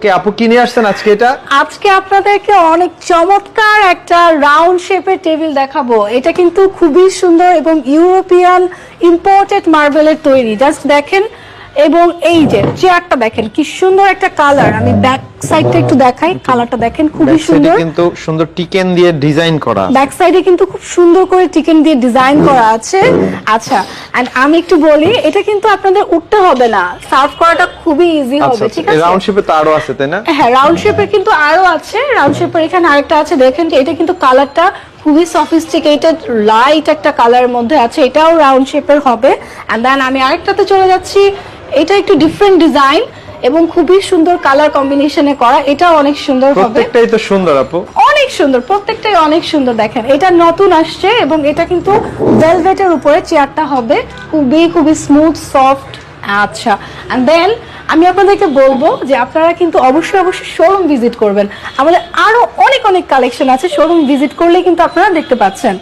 কে আপু কি নিয়ে আসছেন আজকে? এটা আজকে আপনাদেরকে অনেক চমৎকার একটা রাউন্ড শেপের টেবিল দেখাবো। এটা কিন্তু খুবই সুন্দর এবং ইউরোপিয়ান ইম্পোর্টেড মার্বেলের তৈরি। জাস্ট দেখেন, এবং এই যে চেয়ারটা দেখেন কি সুন্দর একটা কালার। আমি ব্যাক সাইডটা একটু দেখাই, কালারটা দেখেন খুবই সুন্দর, কিন্তু সুন্দর টিকেন দিয়ে ডিজাইন করা। ব্যাক সাইডে কিন্তু খুব সুন্দর করে টিকেন দিয়ে ডিজাইন করা আছে। আচ্ছা, এন্ড আমি একটু বলি, এটা কিন্তু আপনাদের উঠতে হবে না, সার্ভ করাটা খুবই ইজি হবে। ঠিক আছে, রাউন্ড শেপে তো আরো আছে তাই না? হ্যাঁ, রাউন্ড শেপের কিন্তু আরো আছে। রাউন্ড শেপের এখানে আরেকটা আছে, দেখেন যে এটা কিন্তু কালারটা খুবই সফিস্টিকেটেড লাইট একটা কালারের মধ্যে আছে। এটাও রাউন্ড শেপের হবে। এন্ড দেন আমি আরেকটাতে চলে যাচ্ছি। এটা একটু ডিফারেন্ট ডিজাইন এবং খুবই সুন্দর কালার কম্বিনেশনে করা। এটাও অনেক সুন্দর হবে। প্রত্যেকটাই তো সুন্দর আপু, অনেক সুন্দর, প্রত্যেকটাই অনেক সুন্দর। দেখেন এটা নতুন আসছে এবং এটা কিন্তু ভেলভেটের উপরে চেয়ারটা হবে, খুবই খুবই স্মুথ সফট। আচ্ছা, এন্ড দেন আমি আপনাদেরকে বলবো যে আপনারা কিন্তু অবশ্যই অবশ্যই শোরুম ভিজিট করবেন। আমাদের আরো অনেক অনেক কালেকশন আছে, শোরুম ভিজিট করলে কিন্তু আপনারা দেখতে পাচ্ছেন।